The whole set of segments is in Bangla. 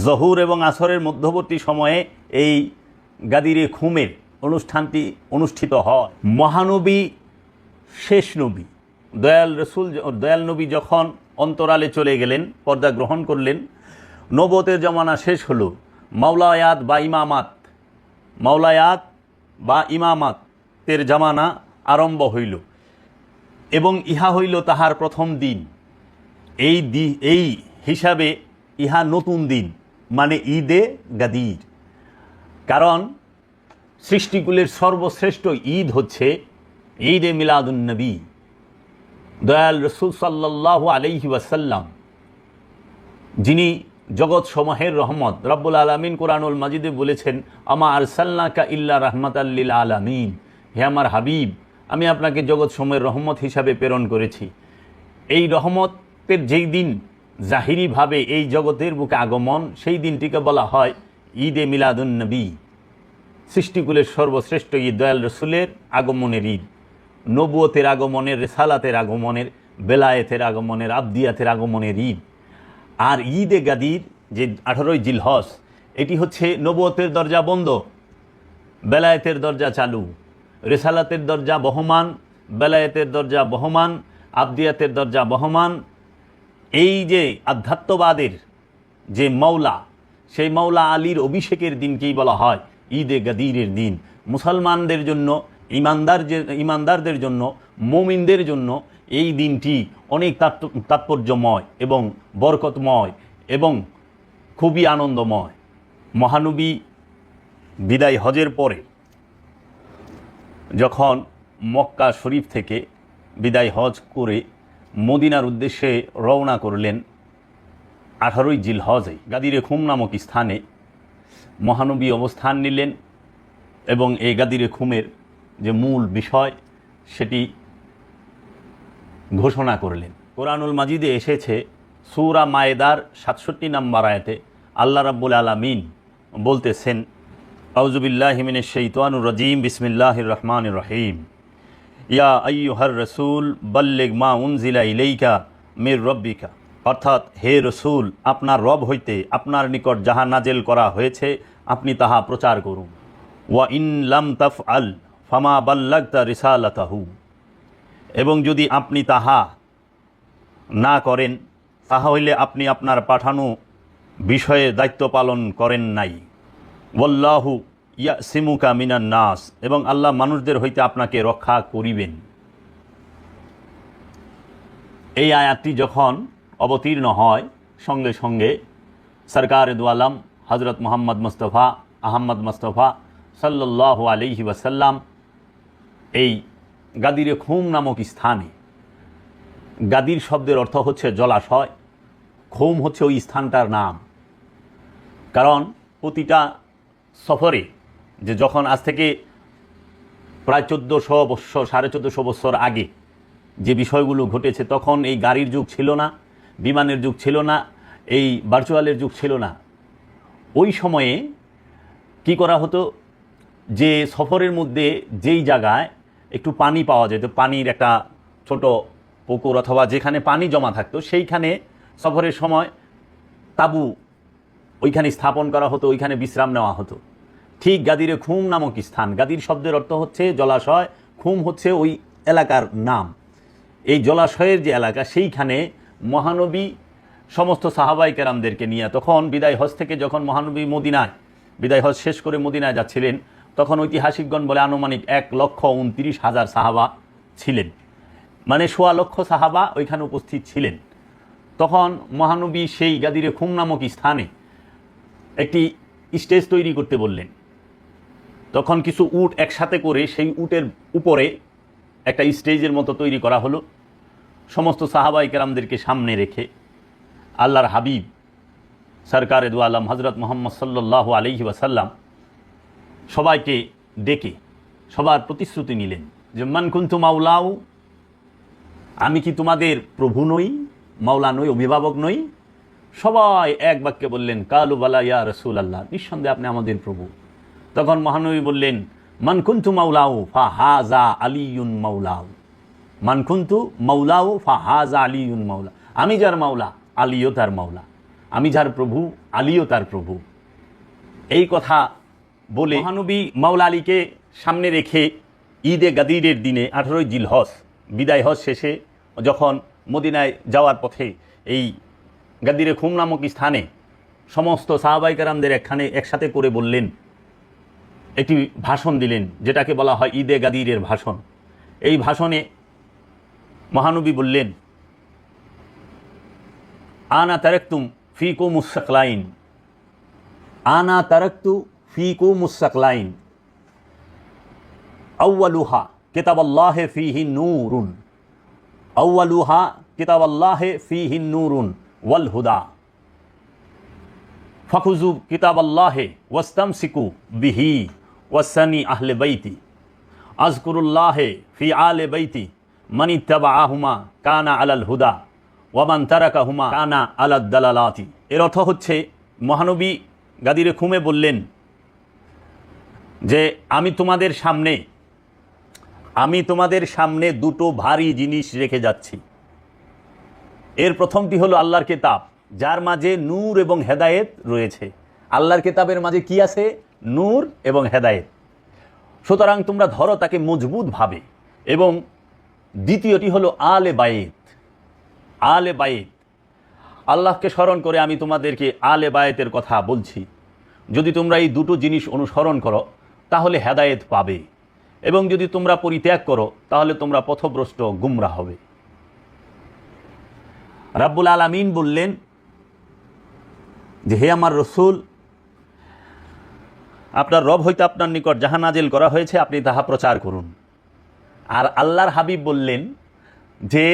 জহুর এবং আসরের মধ্যবর্তী সময়ে এই গাদিরে খুমের অনুষ্ঠানটি অনুষ্ঠিত হয়। মহানবী, শেষ নবী, দয়াল নবী যখন অন্তরালে চলে গেলেন, পর্দা গ্রহণ করলেন, নবুয়তের জমানা শেষ হলো, মাওলায়াত বা ইমামাতের জামানা আরম্ভ হইল এবং ইহা হইল তাহার প্রথম দিন। এই হিসাবে ইহা নতুন দিন, মানে ঈদে গাদির। কারণ সৃষ্টিকুলের সর্বশ্রেষ্ঠ ঈদ হচ্ছে ঈদে মিলাদুন্নবী। দয়াল রসুল সাল্লাল্লাহু আলাইহি ওয়াসাল্লাম, যিনি জগৎ সমূহের রহমত, রব্বুল আলামিন কোরআনুল মাজিদে বলেছেন, আমা আরসালনাকা ইল্লা রাহমাতাল লিল আলামিন, হে আমার হাবিব, আমি আপনাকে জগৎ সমূহের রহমত হিসাবে প্রেরণ করেছি। এই রহমতের যেই দিন জাহিরিভাবে এই জগতের বুকে আগমন, সেই দিনটিকে বলা হয় ঈদে মিলাদুন্নবী। সৃষ্টিকুলের সর্বশ্রেষ্ঠ ঈদ, দয়াল রসুলের আগমনের ঈদ, নবুয়তের আগমনের, রিসালাতের আগমনের, বেলায়েতের আগমনের, আবদিয়াতের আগমনের ঈদ। আর ঈদে গাদির যে 18ই জিলহজ, এটি হচ্ছে নবুয়তের দরজা বন্ধ, বেলায়েতের দরজা চালু, রিসালাতের দরজা বহমান, বেলায়েতের দরজা বহমান, আবদিয়াতের দরজা বহমান। এই যে আধ্যাত্মবাদের যে মওলা, সেই মওলা আলীর অভিষেকের দিনকেই বলা হয় ঈদে গাদিরের দিন। মুসলমানদের জন্য, ইমানদারদের জন্য, মুমিনদের জন্য এই দিনটি অনেক তাৎপর্যময় এবং বরকতময় এবং খুবই আনন্দময়। মহানবী বিদায় হজের পরে যখন মক্কা শরীফ থেকে বিদায় হজ করে মদিনার উদ্দেশ্যে রওনা করলেন, 18ই জিলহজে গাদিরে খুম নামক স্থানে মহানবী অবস্থান নিলেন এবং এই গাদিরে খুমের যে মূল বিষয় সেটি ঘোষণা করলেন। কোরআনুল মাজিদে এসেছে, সূরা মায়েদার 67 নম্বর আয়াতে আল্লাহ রাব্বুল আলামিন বলতেছেন, আউযু বিল্লাহি মিনাশ শাইতানির রাজিম, বিসমিল্লাহির রহমানির রহিম, ইয়া আইয়ুহার রাসূল বাল্লিগ মা উনজিলা ইলাইকা মির রাব্বিকা, অর্থাৎ হে রসুল, আপনার রব হইতে আপনার নিকট যাহা নাজেল করা হয়েছে আপনি তাহা প্রচার করুন। ওয়া ইন লাম তাফআল ফামা বাল্লাগতা রিসালাতাহু, এবং যদি আপনি তাহা না করেন তাহা হইলে আপনি আপনার পাঠানো বিষয়ে দায়িত্ব পালন করেন নাই। ওয়াল্লাহু ইয়াসিমুকা মিনান নাস, এবং আল্লাহ মানুষদের হইতে আপনাকে রক্ষা করিবেন। এই আয়াতটি যখন অবতীর্ণ হয়, সঙ্গে সঙ্গে সরকার দু আলম হজরত আহমদ মুস্তফা সাল্লাল্লাহু আলাইহি ওয়াসাল্লাম এই গাদিরে খুম নামক স্থানে, গাদির শব্দের অর্থ হচ্ছে জলাশয়, খুম হচ্ছে ওই স্থানটার নাম। কারণ প্রতিটা সফরে, যে যখন আজ থেকে প্রায় 1400 বৎসর, 1450 বৎসর আগে যে বিষয়গুলো ঘটেছে, তখন এই গাড়ির যুগ ছিল না, বিমানের যুগ ছিল না, এই ভার্চুয়ালের যুগ ছিল না। ওই সময়ে কি করা হতো, যে সফরের মধ্যে যেই জায়গায় একটু পানি পাওয়া যেত, পানির একটা ছোট পুকুর অথবা যেখানে পানি জমা থাকতো, সেইখানে সফরের সময় তাঁবু ওইখানে স্থাপন করা হতো, ওইখানে বিশ্রাম নেওয়া হতো। ঠিক গাদিরে খুম নামক স্থান, গাদির শব্দের অর্থ হচ্ছে জলাশয়, খুম হচ্ছে ওই এলাকার নাম। এই জলাশয়ের যে এলাকা, সেইখানে মহানবী সমস্ত সাহাবাই কেরামদেরকে নিয়ে, তখন বিদায় হজ থেকে যখন মহানবী মদিনায় বিদায় হজ শেষ করে মদিনায় যাচ্ছিলেন, তখন ঐতিহাসিকগণ বলে আনুমানিক 1,29,000 সাহাবা ছিলেন, মানে 1.25 লক্ষ সাহাবা ওইখানে উপস্থিত ছিলেন। তখন মহানবী সেই গাদিরে খুম নামক স্থানে একটি স্টেজ তৈরি করতে বললেন। তখন কিছু উট একসাথে করে সেই উটের উপরে একটা স্টেজের মতো তৈরি করা হলো। সমস্ত সাহাবাই কেরামদেরকে সামনে রেখে আল্লাহর হাবিব সরকারে দু আলম হজরত মুহাম্মদ সাল্লাল্লাহু আলাইহি ওয়াসাল্লাম সবাইকে ডেকে সবার প্রতিশ্রুতি নিলেন যে, মান কুনতু মাওলাউ, আমি কি তোমাদের প্রভু নই, মাওলা নই, অভিভাবক নই? সবাই এক বাক্যে বললেন, কালু বালা ইয়া রাসূলুল্লাহ, নিঃসন্দেহে আপনি আমাদের প্রভু। তখন মহানবী বললেন, মান কুনতু মাওলাউ ফাহাজা আলিয়ুন মাওলাউ, মান কুনতু মাওলাউ ফাহাজা আলিয়ুন মাওলা, আমি যার মাওলা আলীও তার মাওলা, আমি যার প্রভু, আলীও তার প্রভু। এই কথা বলে মহানবী মাওলা আলীকে সামনে রেখে ঈদে গাদিরের দিনে 18ই জিলহজ বিদায় হজ শেষে যখন মদিনায় যাওয়ার পথে এই গাদিরে খুম নামক স্থানে সমস্ত সাহাবায়ে কেরামদের একসাথে করে বললেন, একটি ভাষণ দিলেন যেটাকে বলা হয় ঈদে গাদিরের ভাষণ। এই ভাষণে মহানবী বললেন, আনা তারাকতুম ফিকুমুস সাকলাইন, আনা তারাকতু ফিকুমুস সাকলাইন আউয়ালুহা কিতাবাল্লাহি ফীহি নূরুন, আউয়ালুহা কিতাবাল্লাহি ফীহি নূরুন ওয়াল হুদা ফাখুযু কিতাবাল্লাহি ওয়াস্তামসিকু বিহি ওয়াসানি আহলে বাইতি আযকুরুল্লাহি ফি আলে বাইতি মান ইত্তাবাআহুমা কানা আলাল হুদা ওয়া মান তারাকাহুমা কানা আলাদ দালালাতি। এর অর্থ হচ্ছে মহানবী গাদিরে খুমে বললেন যে আমি তোমাদের সামনে দুটো ভারী জিনিস রেখে যাচ্ছি। এর প্রথমটি হলো আল্লাহর কিতাব, যার মাঝে নূর এবং হেদায়েত রয়েছে। আল্লাহর কিতাবের মাঝে কি আছে? নূর এবং হেদায়েত। সুতরাং তোমরা ধরো তাকে মজবুতভাবে। এবং দ্বিতীয়টি হলো আলে বাইত। আলে বাইত, আল্লাহকে স্মরণ করে আমি তোমাদেরকে আলে বায়েতের কথা বলছি। যদি তোমরা এই দুটো জিনিস অনুসরণ করো তাহলে হেদায়েত পাবে, এবং যদি তোমরা পরিত্যাগ করো তাহলে তোমরা পথভ্রষ্ট গুমরা হবে। রাব্বুল আলামিন বললেন যে হে আমার রসুল, আপনার রব হইতে আপনার নিকট যাহা নাজিল করা হয়েছে আপনি তাহা প্রচার করুন। আর আল্লাহর হাবিব বললেন যে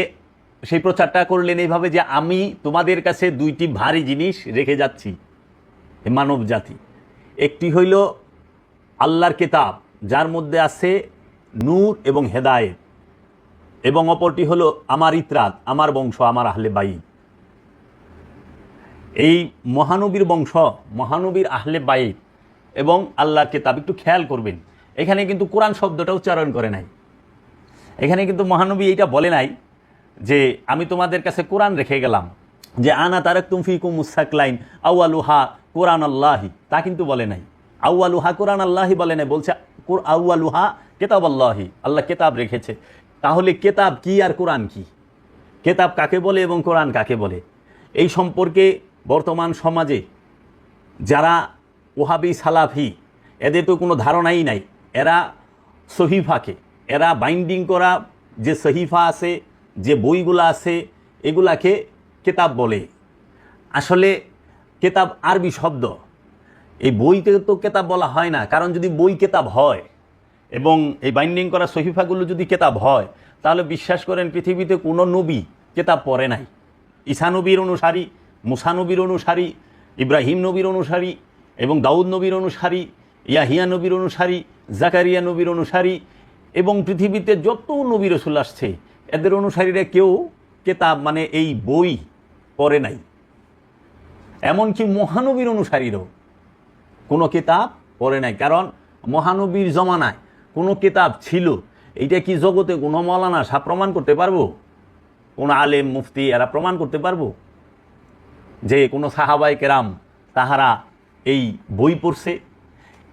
সেই প্রচারটা করলেন এইভাবে যে আমি তোমাদের কাছে দুইটি ভারী জিনিস রেখে যাচ্ছি মানব জাতি। একটি হইল আল্লাহর কিতাব, যার মধ্যে আছে নূর এবং হেদায়েত, এবং অপরটি হলো আমার ইতরাত, আমার বংশ, আমার আহলে বাইত। এই মহানবীর বংশ, মহানবীর আহলে বাইত এবং আল্লাহর কিতাব, একটু খেয়াল করবেন এখানে কিন্তু কোরআন শব্দটা উচ্চারণ করে নাই। এখানে কিন্তু মহানবী এইটা বলে নাই যে আমি তোমাদের কাছে কোরআন রেখে গেলাম, যে আনা তারাকতুম ফিকুমুস সাকলাইন আউয়ালুহা কোরআন আল্লাহি, তা কিন্তু বলে নাই। আউয়ালুহা কোরআন আল্লাহি বলে নাই, বলছে আউয়ালুহা কিতাব আল্লাহি, আল্লাহ কিতাব রেখেছে। তাহলে কিতাব কি আর কোরআন কি? কিতাব কাকে বলে এবং কোরআন কাকে বলে? এই সম্পর্কে বর্তমান সমাজে যারা ওহাবি সালাফি, এদের তো কোনো ধারণাই নাই। এরা সহিফাকে, এরা বাইন্ডিং করা যে সহিফা আছে, যে বইগুলো আছে, এগুলাকে কিতাব বলে। আসলে কিতাব আরবি শব্দ, এই বইতে তো কিতাব বলা হয় না। কারণ যদি বই কিতাব হয় এবং এই বাইন্ডিং করা সহিফাগুলো যদি কিতাব হয়, তাহলে বিশ্বাস করেন পৃথিবীতে কোনো নবী কিতাব পড়ে নাই। ঈসা নবীর অনুসারী, মুসা নবীর অনুসারী, ইব্রাহিম নবীর অনুসারী এবং দাউদ নবীর অনুসারী, ইয়াহিয়া নবীর অনুসারী, জাকারিয়া নবীর অনুসারী, এবং পৃথিবীতে যত নবী রাসূল আসছে এদের অনুসারীরা কেউ কিতাব মানে এই বই পড়ে নাই। এমনকি মহানবীর অনুসারীরাও কোনো কিতাব পড়ে নাই। কারণ মহানবীর জমানায় কোনো কিতাব ছিল, এইটা কি জগতে কোনো মৌলানা সাহেব প্রমাণ করতে পারবো? কোনো আলেম মুফতি এরা প্রমাণ করতে পারবো যে কোনো সাহাবায়ে কেরাম তাহারা এই বই পড়ছে?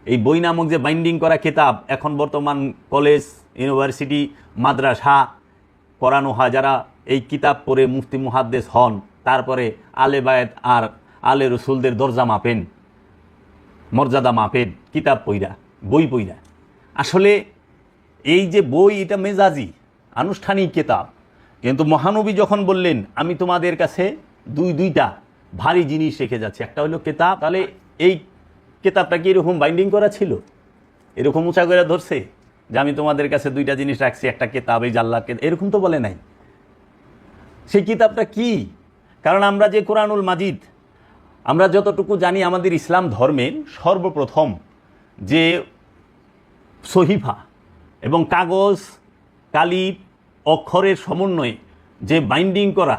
এই বই নামক যে বাইন্ডিং করা কিতাব এখন বর্তমান কলেজ, ইউনিভার্সিটি, মাদ্রাসা পড়ানো হয়, যারা এই কিতাব পড়ে মুফতি মুহাদ্দিস হন, তারপরে আলে বায়েত আর আলে রসুলদের দরজা মাপেন, মর্যাদা মাপেন কিতাব পইরা, বই পইরা। আসলে এই যে বই, এটা মেজাজি আনুষ্ঠানিক কিতাব। কিন্তু মহানবী যখন বললেন আমি তোমাদের কাছে দুইটা ভারী জিনিস রেখে যাচ্ছি, একটা হলো কিতাব, তাহলে এই কিতাবটা কি এরকম বাইন্ডিং করা ছিল? এরকম উঁচা করে ধরছে যে আমি তোমাদের কাছে দুইটা জিনিস রাখছি, একটা কিতাব, এই জাল্লার কিতাব, এরকম তো বলে নাই। সেই কিতাবটা কি? কারণ আমরা যে কোরআনুল মাজিদ, আমরা যতটুকু জানি আমাদের ইসলাম ধর্মের সর্বপ্রথম যে সহিফা এবং কাগজ, কালি, অক্ষরের সমন্বয়ে যে বাইন্ডিং করা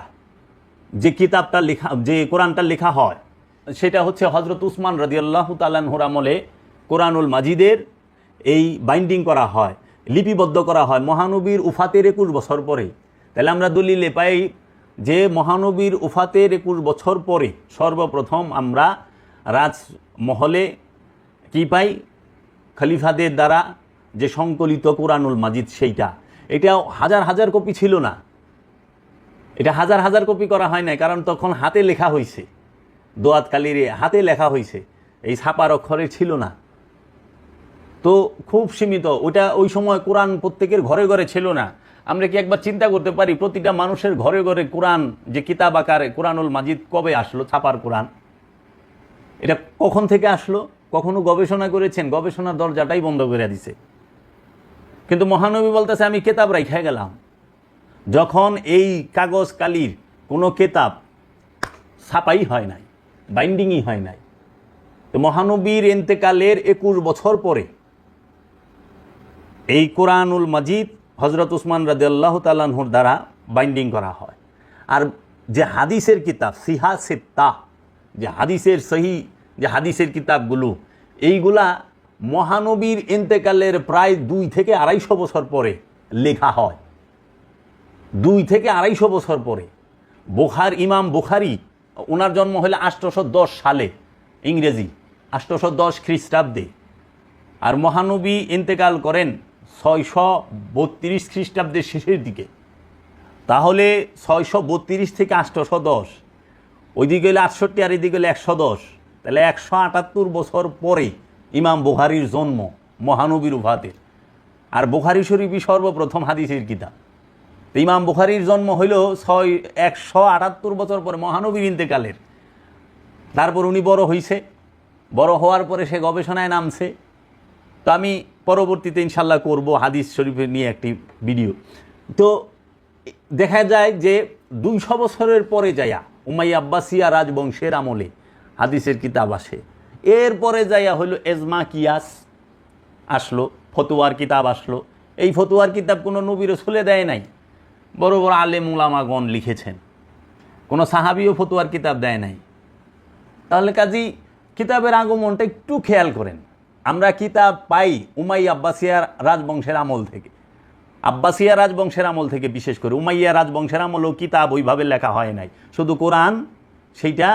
যে কিতাবটা লেখা, যে কোরআনটা লেখা হয়, সেটা হচ্ছে হযরত উসমান রাদিয়াল্লাহু তাআলা আনহুর আমলে কোরআনুল মাজিদের এই বাইন্ডিং করা হয়, লিপিবদ্ধ করা হয় মহানবীর উফাতের 21 বছর পরে। তাহলে আমরা দলিলে পাই যে মহানবীর উফাতের 21 বছর পরে সর্বপ্রথম আমরা রাজমহলে কি পাই, খলিফাদের দ্বারা যে সংকলিত কোরআনুল মাজিদ, সেইটা এটা হাজার হাজার কপি ছিল না, এটা হাজার হাজার কপি করা হয় নাই, কারণ তখন হাতে লেখা হয়েছে, দোয়াত কালিরে হাতে লেখা হয়েছে, এই ছাপার অক্ষরে ছিল না। তো খুব সীমিত, ওটা ওই সময় কোরআন প্রত্যেকের ঘরে ঘরে ছিল না। আমরা কি একবার চিন্তা করতে পারি প্রতিটা মানুষের ঘরে ঘরে কোরআন যে কিতাব আকারে কোরআনুল মাজিদ কবে আসলো, ছাপার কোরআন, এটা কখন থেকে আসলো? কখনো গবেষণা করেছেন? গবেষণার দরজাটাই বন্ধ করে দিছে। কিন্তু মহানবী বলতেছে আমি কেতাব রাইখা গেলাম। যখন এই কাগজ কালির কোনো কেতাব ছাপাই হয় নাই, বাইন্ডিংই হয় নাই, তো মহানবীর ইন্তেকালের 21 বছর পরে এই কোরআনুল মাজিদ হযরত উসমান রাদিয়াল্লাহু তাআলা আনহুর দ্বারা বাইন্ডিং করা হয়। আর যে হাদিসের কিতাব সিহা সিত্তা, যে হাদিসের সহি যে হাদিসের কিতাবগুলো, এইগুলা মহানবীর ইন্তেকালের প্রায় 2 থেকে 250 বছর পরে লেখা হয়। 2 থেকে 250 বছর পরে। ইমাম বুখারী, ওনার জন্ম হলে 810 সালে, ইংরেজি 810 খ্রিস্টাব্দে, আর মহানবী ইন্তেকাল করেন 632 খ্রিস্টাব্দের শেষের দিকে। তাহলে 632 থেকে 810, ওইদিকে হলে 68 আর এদিকে হলে 110, তাহলে 178 বছর পরে ইমাম বুখারীর জন্ম মহানবীর উফাতের। আর বুখারী শরীফই সর্বপ্রথম হাদিসের কিতাব। তো ইমাম বুখারীর জন্ম হইল 178 বছর পরে মহানবীর ইন্তেকালের। তারপর উনি বড় হয়েছে, বড় হওয়ার পরে সে গবেষণায় নামছে। তো আমি পরবর্তীতে ইনশাল্লাহ করব হাদিস শরীফের নিয়ে একটি ভিডিও। তো দেখা যায় যে 200 বছরের পরে যায়া উমাইয়া আব্বাসিয়া রাজবংশের আমলে হাদিসের কিতাব আসে। এরপরে যাইয়া হইল এজমা কিয়াস আসলো, ফতোয়ার কিতাব আসলো। এই ফতোয়ার কিতাব কোনো নবী রাসূলে দেয় নাই, বড় বড় আলেম উলামাগণ লিখেছেন, কোনো সাহাবীও ফতোয়ার কিতাব দেয় নাই। তাহলে কাজী কিতাবের আগমনটা একটু খেয়াল করেন। আমরা কিতাব পাই উমাইয়া আব্বাসিয়া রাজবংশের আমল থেকে, আব্বাসিয়া রাজবংশের আমল থেকে, বিশেষ করে উমাইয়া রাজবংশের আমলেও কিতাব ওইভাবে লেখা হয় নাই, শুধু কোরআন সেইটা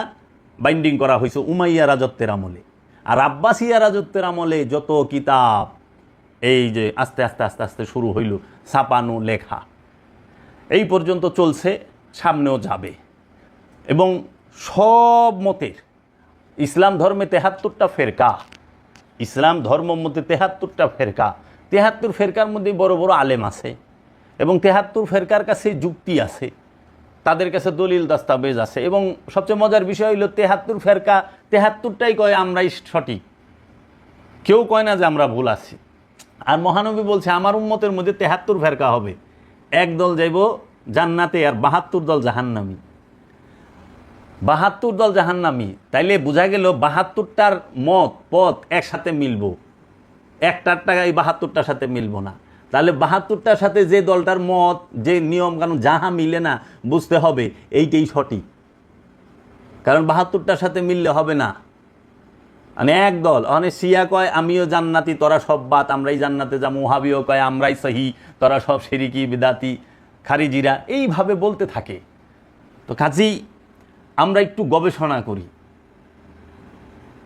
বাইন্ডিং করা হয়েছে উমাইয়া রাজত্বের আমলে। আর আব্বাসিয়া রাজত্বের আমলে যত কিতাব এই যে আস্তে আস্তে আস্তে আস্তে শুরু হইল ছাপানো লেখা, এই পর্যন্ত চলছে, সামনেও যাবে। এবং সব মতের, ইসলাম ধর্মে 73টা ফেরকা, ইসলাম ধর্ম মধ্যে 73টা ফেরকা, 73 ফেরকার মধ্যে বড় বড় আলেম আছে এবং 73 ফেরকার কাছে যুক্তি আছে, তাদের কাছে দলিল দাস্তাবেজ আছে। এবং সবচেয়ে মজার বিষয় হইল 73 ফেরকা 73টাই কয় আমরাই সঠিক, কেউ কয় না যে আমরা ভুল আছি। আর মহানবী বলছে আমার উম্মতের মধ্যে 73 ফেরকা হবে, এক দল যাইব জান্নাতে আর 72 দল জাহান্নামী। 72 দল জাহান্নামী, তাইলে বোঝা গেল 72টার মত পথ একসাথে মিলবো, একটার টাকা এই 72টার সাথে মিলবো না। তাহলে 72টার সাথে যে দলটার মত, যে নিয়ম কানুন যাহা মিলে না, বুঝতে হবে এইটাই সঠিক, কারণ 72টার সাথে মিললে হবে না। মানে এক দল, অনেক শিয়া কয় আমিও জান্নাতি, তোরা সব বাত, আমরাই জান্নাতে যাবো। ওহাবিও কয় আমরাই সহি, তোরা সব শিরিকি বিদাতি খারিজিরা, এইভাবে বলতে থাকে। তো কাজেই আমরা একটু গবেষণা করি।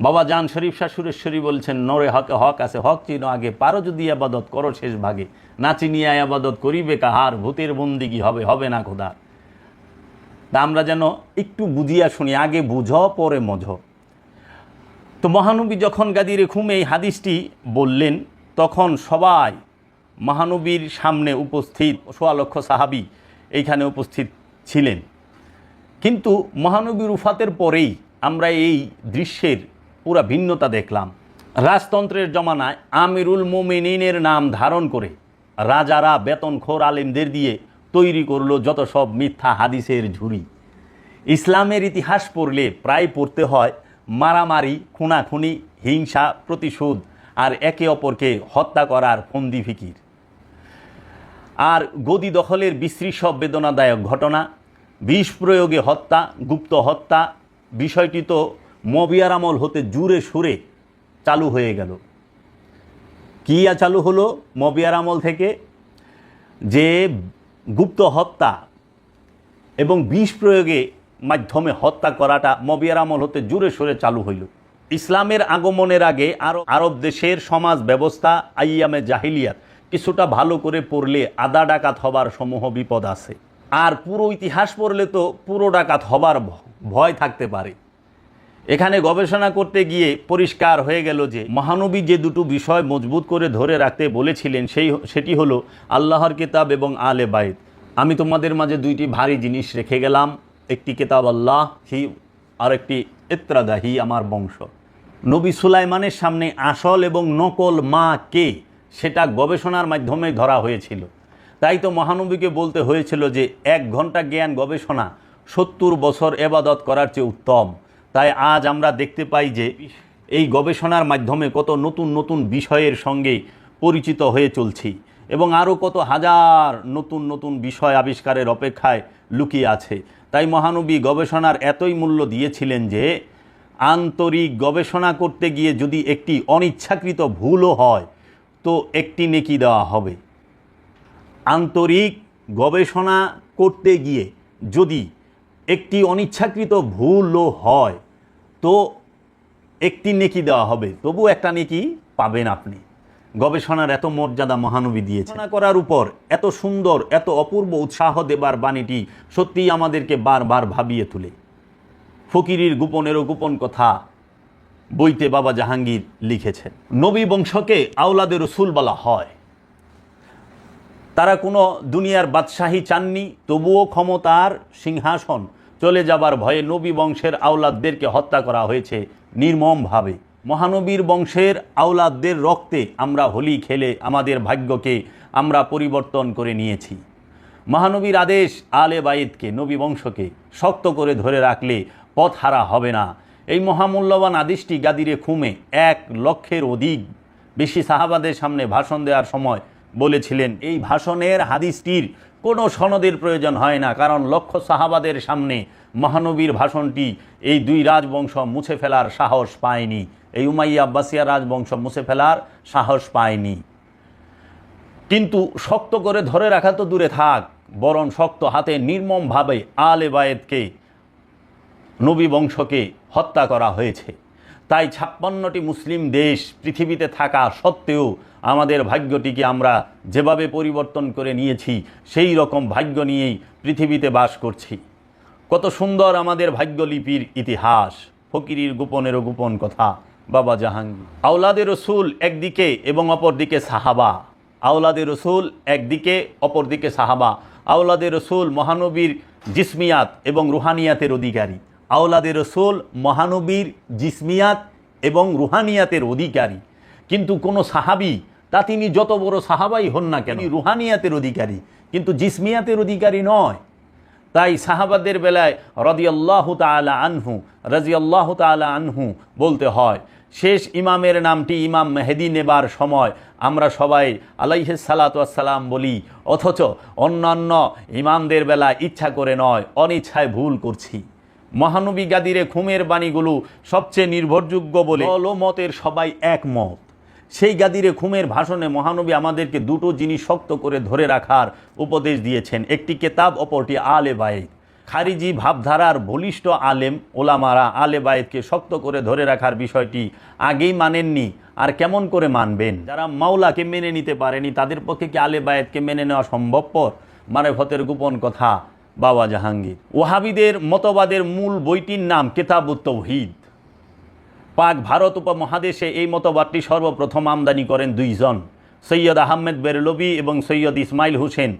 বাবা জান শরীফ শাহ সুরেশ্বরী বলছেন, নরে হকে হক আছে, হক চিনো আগে, পারো যদি আবাদত করো শেষ ভাগে, না চিনিয়া আবাদত করিবে কাহার, ভূতের বন্দিগি হবে, হবে না খোদা। তা আমরা যেন একটু বুঝিয়া শুনি, আগে বুঝো পরে মজো। তো মহানবী যখন গাদিরে খুমে এই হাদিসটি বললেন, তখন সবাই মহানবীর সামনে উপস্থিত, ১৬ লক্ষ সাহাবী এইখানে উপস্থিত ছিলেন। কিন্তু মহানবীর উফাতের পরেই আমরা এই দৃশ্যের পুরা ভিন্নতা দেখলাম। রাজতন্ত্রের জমানায় আমিরুল মোমিনিনের নাম ধারণ করে রাজারা বেতনখোর আলেমদের দিয়ে তৈরি করলো যত সব মিথ্যা হাদিসের ঝুড়ি। ইসলামের ইতিহাস পড়লে প্রায় পড়তে হয় মারামারি, খুনাখুনি, হিংসা, প্রতিশোধ আর একে অপরকে হত্যা করার ফন্দি ফিকির। আর গদি দখলের বিশ্রী সব বেদনাদায়ক ঘটনা, বিষ প্রয়োগে হত্যা, গুপ্ত হত্যা, বিষয়টি তো মবিয়ার আমল হতে জুড়ে সুরে চালু হয়ে গেল। কি চালু হলো মবিয়ার আমল থেকে? যে গুপ্ত হত্যা, এবং বিষ প্রয়োগে মাধ্যমে হত্যা করাটা মবিয়ার আমল হতে জোরে সোরে চালু হইল। ইসলামের আগমনের আগে আরব দেশের সমাজ ব্যবস্থা আইয়ামে জাহিলিয়াত কিছুটা ভালো করে পড়লে আদা ডাকাত হবার সমূহ বিপদ আছে, আর পুরো ইতিহাস পড়লে তো পুরো ডাকাত হবার ভয় থাকতে পারে। এখানে গবেষণা করতে গিয়ে পরিষ্কার হয়ে গেল যে মহানবী যে দুটো বিষয় মজবুত করে ধরে রাখতে বলেছিলেন সেটি হলো আল্লাহর কিতাব এবং আলে বাইত। আমি তোমাদের মাঝে দুইটি ভারী জিনিস রেখে গেলাম, একটি কিতাব আল্লাহ হি আর একটি ইত্রাদাহি আমার বংশ। নবী সুলাইমানের সামনে আসল এবং নকল মা কে সেটা গবেষণার মাধ্যমে ধরা হয়েছিল। তাই তো মহানবীকে বলতে হয়েছিল যে 1 ঘন্টা জ্ঞান গবেষণা 70 বছর এবাদত করার চেয়ে উত্তম। তাই আজ আমরা দেখতে পাই যে এই গবেষণার মাধ্যমে কত নতুন নতুন বিষয়ের সঙ্গে পরিচিত হয়ে চলছি এবং আরও কত হাজার নতুন নতুন বিষয় আবিষ্কারের অপেক্ষায় লুকিয়ে আছে। তাই মহানবী গবেষণার এতই মূল্য দিয়েছিলেন যে আন্তরিক গবেষণা করতে গিয়ে যদি একটি অনিচ্ছাকৃত ভুলও হয় তো একটি নেকি দেওয়া হবে। আন্তরিক গবেষণা করতে গিয়ে যদি একটি অনিচ্ছাকৃত ভুলও হয় তো একটি নেকি দেওয়া হবে, তবু একটা নেকি পাবেন আপনি। গবেষণার এত মর্যাদা মহানবী দিয়েছেন। গবেষণা করার উপর এত সুন্দর এত অপূর্ব উৎসাহ দেবার বাণীটি সত্যিই আমাদেরকে বারবার ভাবিয়ে তোলে। ফকিরের গোপনেরও গোপন কথা বইতে বাবা জাহাঙ্গীর লিখেছেন। নবী বংশকে আওলাদে রসুল বলা হয়। তারা কোনো দুনিয়ার বাদশাহী চাননি, তবুও ক্ষমতার সিংহাসন চলে যাবার ভয়ে নবী বংশের আওলাদদেরকে হত্যা করা হয়েছে নির্মমভাবে। মহানবীর বংশের আওলাদদের রক্তে আমরা হোলি খেলে আমাদের ভাগ্যকে আমরা পরিবর্তন করে নিয়েছি। মহানবীর আদেশ আলে বাইতকে নবী বংশকে শক্ত করে ধরে রাখলে পথ হারা হবে না। এই মহামূল্যবান আদেশটি গাদিরে খুমে 1 লক্ষের অধিক বেশি সাহাবাদের সামনে ভাষণ দেওয়ার সময় বলেছিলেন। এই ভাষণের হাদিসটির কোনো সনদের প্রয়োজন হয় না, কারণ লক্ষ সাহাবাদের সামনে মহানবীর ভাষণটি এই 2 রাজবংশ মুছে ফেলার সাহস পায়নি। এই উমাইয়া আব্বাসিয়া রাজবংশ মুছে ফেলার সাহস পায়নি। কিন্তু শক্ত করে ধরে রাখা তো দূরে থাক, বরং শক্ত হাতে নির্মমভাবে আলে বায়েতকে নবী বংশকে হত্যা করা হয়েছে। তাই 56টি মুসলিম দেশ পৃথিবীতে থাকা সত্ত্বেও আমাদের ভাগ্যটিকে আমরা যেভাবে পরিবর্তন করে নিয়েছি সেই রকম ভাগ্য নিয়েই পৃথিবীতে বাস করছি। কত সুন্দর আমাদের ভাগ্যলিপির ইতিহাস। ফকিরের গোপনেরও গোপন কথা বাবা জাহাঙ্গীর। আওলাদে রসুল একদিকে এবং অপরদিকে সাহাবা। আওলাদে রসুল একদিকে, অপরদিকে সাহাবা। আওলাদে রসুল মহানবীর জিসমিয়াত এবং রুহানিয়াতের অধিকারী। আওলাদে রসুল মহানবীর জিসমিয়াত এবং রুহানিয়াতের অধিকারী। কিন্তু কোনো সাহাবি, তা তিনি যত বড় সাহাবাই হন না কেন, রুহানিয়াতের অধিকারী কিন্তু জিসমিয়াতের অধিকারী নয়। তাই সাহাবাদের বেলায় রাদিয়াল্লাহু তাআলা আনহু, রাদিয়াল্লাহু তাআলা আনহু বলতে হয়। শেষ ইমামের নামটি ইমাম মেহেদি নেবার সময় আমরা সবাই আলাইহিস সালাতু ওয়াস সালাম বলি, অথচ অন্যান্য ইমামদের বেলায় ইচ্ছা করে নয়, অনিচ্ছায় ভুল করছি। মহানবী গাদিরে খুমের বাণীগুলো সবচেয়ে নির্ভরযোগ্য বলে মতের সবাই একমত। সেই গাদিরে খুমের ভাষণে মহানবী আমাদেরকে 2টো জিনিস শক্ত করে ধরে রাখার উপদেশ দিয়েছেন, একটি কিতাব, অপরটি আলে বাইত। খারিজি ভাবধারার বলিষ্ঠ আলেম ওলামারা আলে বাইতকে শক্ত করে ধরে রাখার বিষয়টি আগেই মানেননি, আর কেমন করে মানবেন? যারা মাওলাকে মেনে নিতে পারেনি তাদের পক্ষে কি আলে বাইতকে মেনে নেওয়া সম্ভবপর? মারেফতের গোপন কথা বাবা জাহাঙ্গীর। ওয়াহাবিদের মতবাদের মূল বইটির নাম কিতাবুত তাওহীদ। পাক ভারত উপমহাদেশে এই মতবাদটি সর্বপ্রথম আমদানি করেন 2 জন, সৈয়দ আহমেদ বেরলভী এবং সৈয়দ ইসমাইল হোসেন।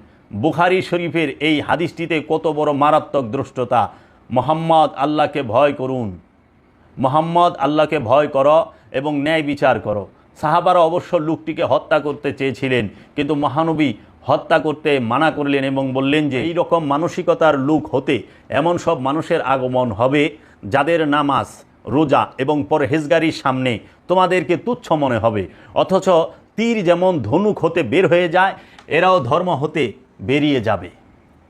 বুখারী শরীফের এই হাদিসটিতে কত বড় মারাত্মক দ্রষ্টতা! মোহাম্মদ আল্লাহকে ভয় করুন, মোহাম্মদ আল্লাহকে ভয় করো এবং ন্যায় বিচার করো। সাহাবারা অবশ্য লোকটিকে হত্যা করতে চেয়েছিলেন, কিন্তু মহানবী হত্যা করতে মানা করলেন এবং বললেন যে এই রকম মানসিকতার লোক হতে এমন সব মানুষের আগমন হবে যাদের নামাজ, রোজা এবং পরহেজগারির সামনে তোমাদেরকে তুচ্ছ মনে হবে, অথচ তীর যেমন ধনুক হতে বের হয়ে যায় এরাও ধর্ম হতে বেরিয়ে যাবে,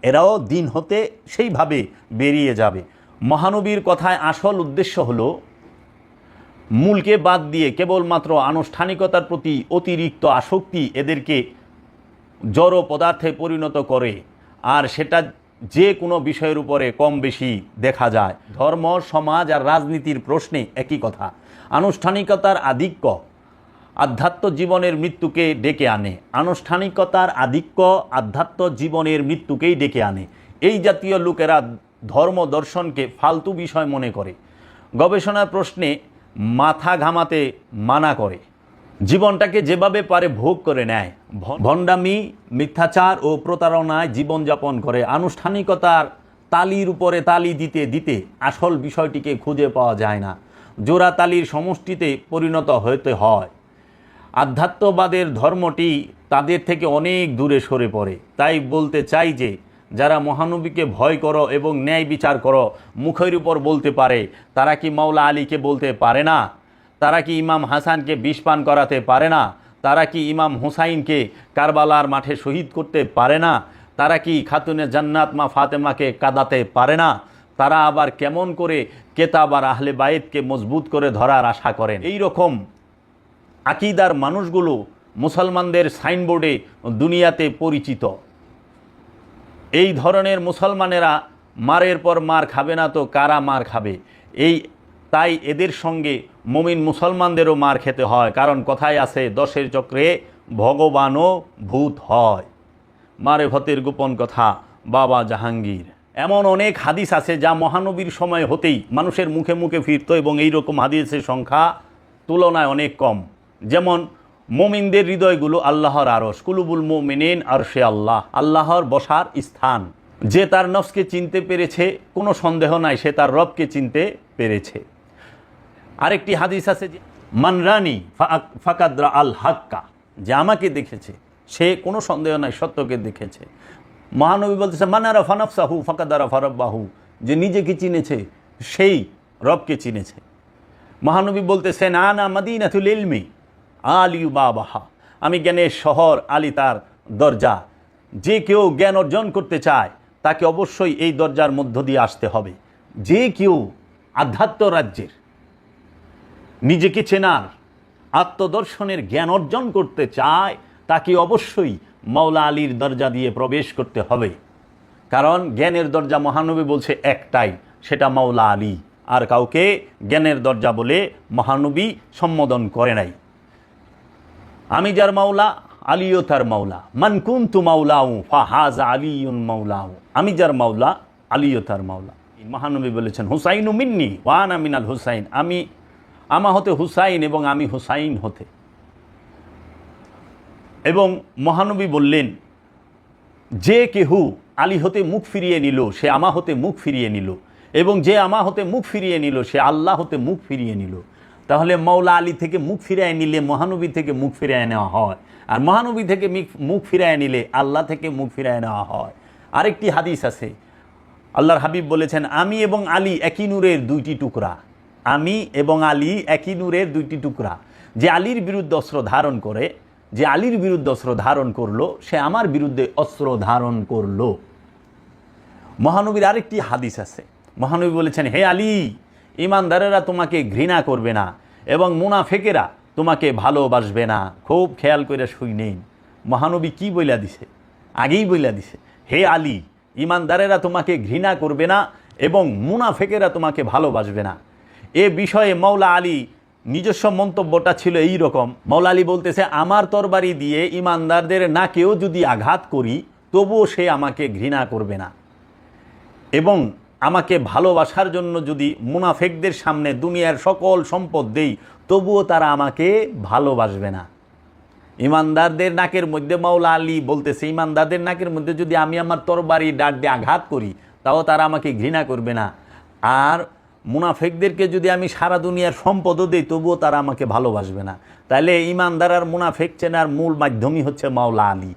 এরাও দিন হতে সেইভাবে বেরিয়ে যাবে। মহানবীর কথায় আসল উদ্দেশ্য হলো মূলকে বাদ দিয়ে কেবলমাত্র আনুষ্ঠানিকতার প্রতি অতিরিক্ত আসক্তি এদেরকে জড় পদার্থে পরিণত করে, আর সেটা যে কোনো বিষয়ের উপরে কম বেশি দেখা যায়। ধর্ম, সমাজ আর রাজনীতির প্রশ্নে একই কথা। আনুষ্ঠানিকতার আধিক্য আধ্যাত্ম জীবনের মৃত্যুকে ডেকে আনে। আনুষ্ঠানিকতার আধিক্য আধ্যাত্ম জীবনের মৃত্যুকেই ডেকে আনে। এই জাতীয় লোকেরা ধর্ম দর্শনকে ফালতু বিষয় মনে করে, গবেষণার প্রশ্নে মাথা ঘামাতে মানা করে, জীবনটাকে যেভাবে পারে ভোগ করে নেয়, ভণ্ডামি, মিথ্যাচার ও প্রতারণায় জীবনযাপন করে। আনুষ্ঠানিকতার তালির উপরে তালি দিতে দিতে আসল বিষয়টিকে খুঁজে পাওয়া যায় না, জোড়া তালির সমষ্টিতে পরিণত হতে হয়। আধ্যাত্মবাদের ধর্মটি তাদের থেকে অনেক দূরে সরে পড়ে। তাই বলতে চাই যে যারা মহানবীকে ভয় করো এবং ন্যায় বিচার করো, মুখের উপর বলতে পারে, তারা কি মাওলা আলীকে বলতে পারে না? তারা কি ইমাম হাসানকে বিষ পান করাতে পারে না? তারা কি ইমাম হুসাইনকে কারবালার মাঠে শহীদ করতে পারে না? তারা কি খাতুনে জান্নাত মা ফাতেমাকে কাঁদাতে পারে না? তারা আবার কেমন করে কেতাব আর আহলে বাইতকে মজবুত করে ধরার আশা করেন? এই রকম আকিদার মানুষগুলো মুসলমানদের সাইনবোর্ডে দুনিয়াতে পরিচিত। এই ধরনের মুসলমানেরা মারের পর মার খাবে না তো কারা মার খাবে? তাই এদের সঙ্গে মুমিন মুসলমানদেরও মার খেতে হয়। কারণ কথায় আছে, 10-এর চক্রে ভগবানও ভূত হয়। মারেফতের গোপন কথা, বাবা জাহাঙ্গীর। এমন অনেক হাদিস আছে যা মহানবীর সময় হতেই মানুষের মুখে মুখে ফিরত এবং এই রকম হাদিসের সংখ্যা তুলনায় অনেক কম। যেমন মুমিনদের হৃদয়গুলো আল্লাহর আরশ, কুলুবুল মুমিনিন আরশে আল্লাহ, আল্লাহর বসার স্থান। যে তার নফসকে চিনতে পেরেছে, কোনো সন্দেহ নাই সে তার রবকে চিনতে পেরেছে। আরেকটি হাদিস আছে যে মানরানি ফাকাদরা আল হাক্কা, যে আমাকে দেখেছে সে কোনো সন্দেহ নাই সত্যকে দেখেছে। মহানবী বলতেছে মানারা ফানাফসাহু ফাকাদারা ফারাব্বাহু, যে নিজেকে চিনেছে সেই রবকে চিনেছে। মহানবী বলতেছেন আনা মাদিনাতুল ইলমি আলিউ বাবাহা, আমি জ্ঞানের শহর, আলী তার দরজা। যে কেউ জ্ঞান অর্জন করতে চায় তাকে অবশ্যই এই দরজার মধ্য দিয়ে আসতে হবে। যে কেউ আধ্যাত্ম রাজ্যের, নিজেকে চেনার, আত্মদর্শনের জ্ঞান অর্জন করতে চায় তাকে অবশ্যই মাওলা আলীর দরজা দিয়ে প্রবেশ করতে হবে। কারণ জ্ঞানের দরজা মহানবী বলছে একটাই, সেটা মাওলা আলী। আর কাউকে জ্ঞানের দরজা বলে মহানবী সম্বোধন করে নাই। আমি যার মাওলা, আলীও তার মাওলা। মান কুনতু মাওলাহু ফাহাযা আলীউন মাওলাহু, আমি যার মাওলা, আলীও তার মাওলা। মহানবী বলেছেন হুসাইনু মিন্নি ওয়া আনা মিনাল হুসাইন, আমা হতে হুসাইন এবং আমি হুসাইন হতে। এবং মহানবী বললেন যে কেহু আলী হতে মুখ ফিরিয়ে নিল সে আমা হতে মুখ ফিরিয়ে নিল, এবং যে আমা হতে মুখ ফিরিয়ে নিল সে আল্লাহ হতে মুখ ফিরিয়ে নিল। তাহলে মাওলা আলী থেকে মুখ ফিরিয়ে নিলে মহানবী থেকে মুখ ফিরিয়ে নেওয়া হয়, আর মহানবী থেকে মুখ ফিরিয়ে নিলে আল্লাহ থেকে মুখ ফিরিয়ে নেওয়া হয়। আরেকটি হাদিস আছে, আল্লাহর হাবিব বলেছেন আমি এবং আলী একই নূরের দুইটি টুকরা। আমি এবং আলী একই নূরের দুইটি টুকরা। যে আলীর বিরুদ্ধে অস্ত্র ধারণ করে, যে আলীর বিরুদ্ধে অস্ত্র ধারণ করলো সে আমার বিরুদ্ধে অস্ত্র ধারণ করলো। মহানবীর আরেকটি হাদিস আছে, মহানবী বলেছেন হে আলী, ইমানদারেরা তোমাকে ঘৃণা করবে না এবং মুনাফেকেরা তোমাকে ভালোবাসবে না। খুব খেয়াল করে শুনেন মহানবী কি বইলা দিছে, আগেই বইলা দিছে, হে আলী, ইমানদারেরা তোমাকে ঘৃণা করবে না এবং মুনাফেকেরা তোমাকে ভালোবাসবে না। এ বিষয়ে মাওলা আলী নিজস্ব মন্তব্যটা ছিল এই রকম। মাওলা আলী বলতেছে আমার তরবারি দিয়ে ইমানদারদের নাকেও যদি আঘাত করি তবুও সে আমাকে ঘৃণা করবে না, এবং আমাকে ভালোবাসার জন্য যদি মুনাফেকদের সামনে দুনিয়ার সকল সম্পদ দেই তবুও তারা আমাকে ভালোবাসবে না। ইমানদারদের নাকের মধ্যে মাওলা আলী বলতেছে ইমানদারদের নাকের মধ্যে যদি আমি আমার তরবারি ডাক দিয়ে আঘাত করি তাও তারা আমাকে ঘৃণা করবে না, আর মুনাফেকদেরকে যদি আমি সারা দুনিয়ার সম্পদও দিই তবুও তারা আমাকে ভালোবাসবে না। তাহলে ইমানদার আর মুনাফেক চেনার মূল মাধ্যমই হচ্ছে মাওলা আলী।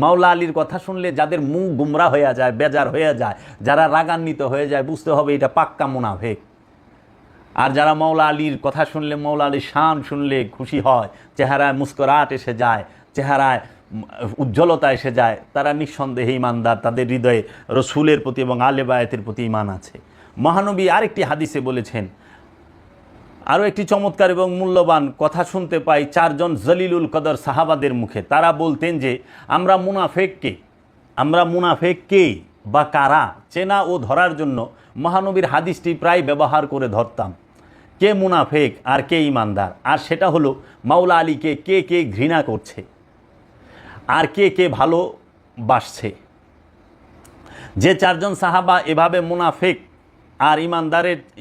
মাওলা আলীর কথা শুনলে যাদের মুখ গুমরা হয়ে যায়, বেজার হয়ে যায়, যারা রাগান্বিত হয়ে যায়, বুঝতে হবে এটা পাক্কা মুনাফেক। আর যারা মাওলা আলীর কথা শুনলে, মাওলা আলীর শান শুনলে খুশি হয়, চেহারায় মুস্করাট এসে যায়, চেহারায় উজ্জ্বলতা এসে যায়, তারা নিঃসন্দেহে ইমানদার, তাদের হৃদয়ে রসুলের প্রতি এবং আলে বায়াতের প্রতি ইমান আছে। মহানবী আরেকটি হাদিসে বলেছেন, আরও একটি চমৎকার এবং মূল্যবান কথা শুনতে পাই 4 জন জলিলুল কদর সাহাবাদের মুখে। তারা বলতেন যে আমরা মুনাফেককে বা কারা চেনা ও ধরার জন্য মহানবীর হাদিসটি প্রায় ব্যবহার করে ধরতাম, কে মুনাফেক আর কে ইমানদার। আর সেটা হলো মাওলা আলীকে কে কে ঘৃণা করছে আর কে কে ভালোবাসছে। যে চারজন সাহাবা এভাবে মুনাফেক আর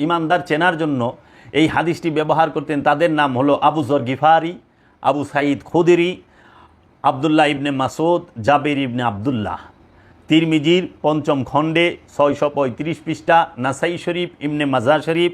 ইমানদার চেনার জন্য এই হাদিসটি ব্যবহার করতেন তাদের নাম হলো আবু যর গিফারি, আবু সাঈদ খুদরি, আবদুল্লাহ ইবনে মাসুদ, জাবির ইবনে আবদুল্লাহ। তিরমিজির পঞ্চম খণ্ডে 635 পৃষ্ঠা, নাসাই শরীফ, ইবনে মাজা শরীফ